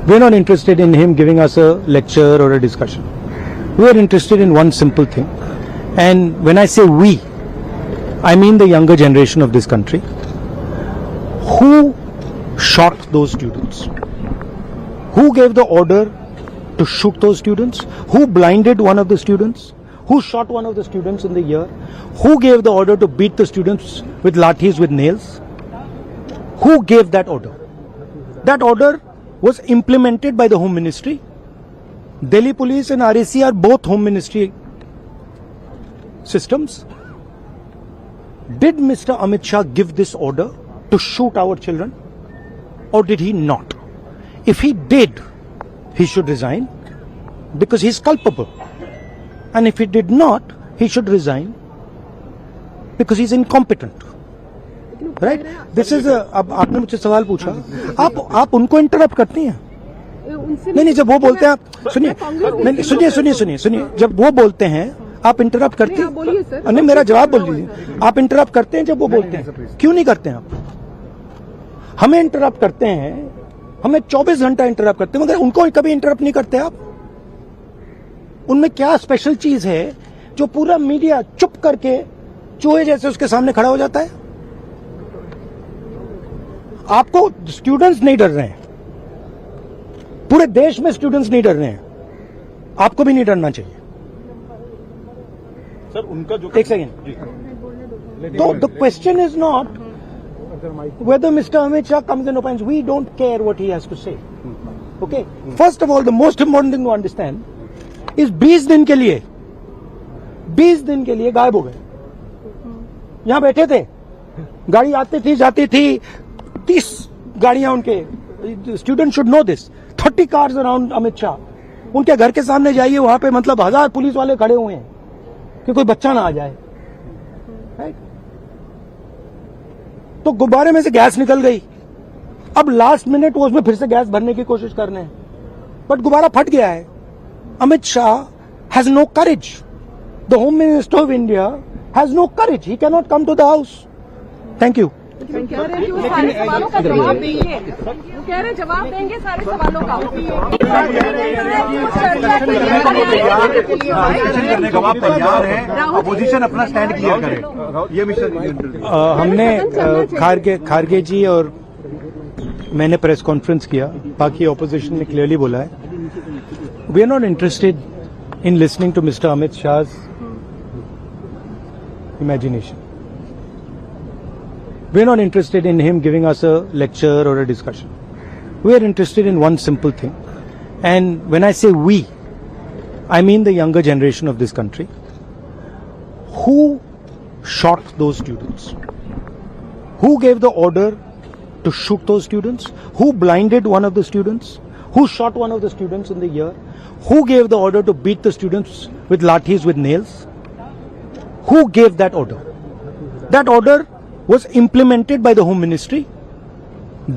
We're not interested in him giving us a lecture or a discussion. We're interested in one simple thing. And when I say we, I mean the younger generation of this country. Who shot those students? Who gave the order to shoot those students? Who blinded one of the students? Who shot one of the students in the ear? Who gave the order to beat the students with lathis, with nails? Who gave that order? That order was implemented by the Home Ministry. Delhi Police and RAC are both Home Ministry systems. Did Mr. Amit Shah give this order to shoot our children, or did he not? If he did, he should resign because he's culpable. And if he did not, he should resign because he's incompetent. Right? This is अब आपने मुझसे सवाल पूछा, आप उनको interrupt करती हैं? नहीं, जब वो बोलते हैं आप सुनिए, जब वो बोलते हैं आप इंटरप्ट करते हैं? नहीं, मेरा जवाब बोल लीजिए। आप इंटरप्ट करते हैं जब वो बोलते हैं? क्यों नहीं करते हैं आप? हमें इंटरप्ट करते हैं, हमें 24 घंटा इंटरप्ट करते हैं, मगर उनको कभी इंटरप्ट नहीं करते आप? उनमें क्या स्पेशल चीज है जो पूरा मीडिया चुप करके चूहे जैसे उसके सामने खड़ा हो जाता है? आपको स्टूडेंट्स नहीं डर रहे हैं, पूरे देश में स्टूडेंट्स नहीं डर रहे हैं, आपको भी नहीं डरना चाहिए। सर उनका जो एक सेकेंड, तो the question is not whether Mr. Amit Shah comes and opines. We don't care what he has to say. Okay? First of all, the most important thing to understand is 20 दिन के लिए गायब हो गए। यहां बैठे थे, गाड़ी आती थी जाती थी, 30 गाड़ियां उनके, student should know this, 30 cars around Amit Shah. उनके घर के सामने जाइए, वहां पे मतलब 1000 पुलिस वाले खड़े हुए हैं कि कोई बच्चा ना आ जाए। तो गुब्बारे में से गैस निकल गई, अब लास्ट मिनट वो उसमें फिर से गैस भरने की कोशिश कर रहे हैं, बट गुब्बारा फट गया है। Amit Shah has no courage, the home minister of India has no courage, he can not come to the house. Thank you. कह रहे हैं कि सारे सवालों का जवाब देंगे, वो कह रहे हैं जवाब देंगे सारे सवालों का। करने का आप तैयार हैं, अपोजिशन अपना स्टैंड क्लियर करे। ये मिशन हमने खारगे जी और मैंने प्रेस कॉन्फ्रेंस किया, बाकी ऑपोजिशन ने क्लियरली बोला है, we are not interested in listening to mister Amit Shah imagination. We are not interested in him giving us a lecture or a discussion. We are interested in one simple thing. And when I say we, I mean the younger generation of this country. Who shot those students? Who gave the order to shoot those students? Who blinded one of the students? Who shot one of the students in the ear? Who gave the order to beat the students with lathis, with nails? Who gave that order? That order was implemented by the Home Ministry.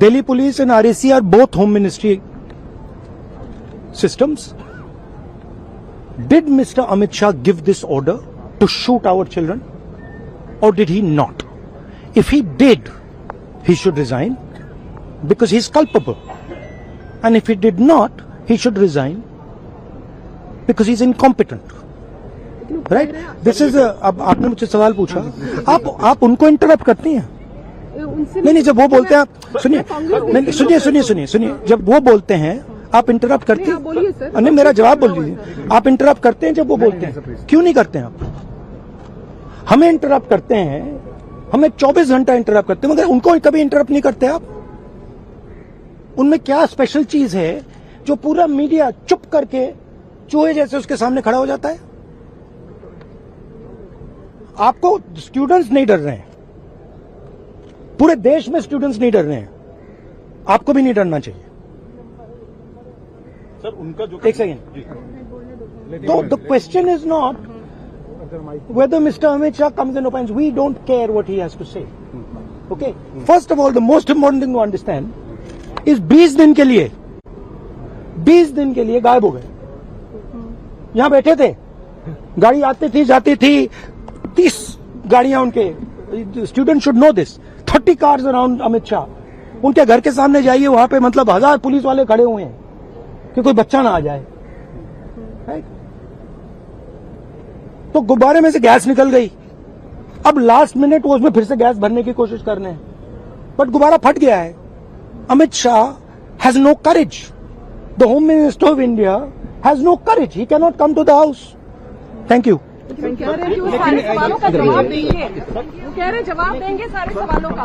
Delhi Police and RAC are both Home Ministry systems. Did Mr. Amit Shah give this order to shoot our children, or did he not? If he did, he should resign because he's culpable. And if he did not, he should resign because he's incompetent. Right? This is अब आपने मुझसे सवाल पूछा, आप उनको interrupt करती हैं? नहीं, जब वो बोलते हैं आप सुनिए, जब वो बोलते हैं आप इंटरप्ट करती हैं? नहीं, मेरा जवाब बोल लीजिए। आप इंटरप्ट करते हैं जब वो बोलते हैं? क्यों नहीं करते हैं आप? हमें इंटरप्ट करते हैं, हमें 24 घंटा इंटरप्ट करते हैं, मगर उनको कभी इंटरप्ट नहीं करते आप? उनमें क्या स्पेशल चीज है जो पूरा मीडिया चुप करके चूहे जैसे उसके सामने खड़ा हो जाता है? आपको स्टूडेंट्स नहीं डर रहे हैं, पूरे देश में स्टूडेंट्स नहीं डर रहे हैं, आपको भी नहीं डरना चाहिए। सर उनका जो एक सेकेंड, तो the question is not whether Mr. Amit Shah comes and opines. We don't care what he has to say. Okay? First of all, the most important thing to understand is 20 दिन के लिए गायब हो गए। यहां बैठे थे, गाड़ी आती थी जाती थी, 30 गाड़ियां उनके, student should know this, 30 cars around Amit Shah. उनके घर के सामने जाइए, वहां पे मतलब 1000 पुलिस वाले खड़े हुए हैं कि कोई बच्चा ना आ जाए। Right? तो गुब्बारे में से गैस निकल गई, अब लास्ट मिनट वो उसमें फिर से गैस भरने की कोशिश करने हैं, बट गुब्बारा फट गया है। Amit Shah has no courage, the home minister of India has no courage, he can not come to the house. Thank you. कह रहे हैं कि वो सारे सवालों का जवाब देंगे, वो कह रहे हैं जवाब देंगे सारे सवालों का।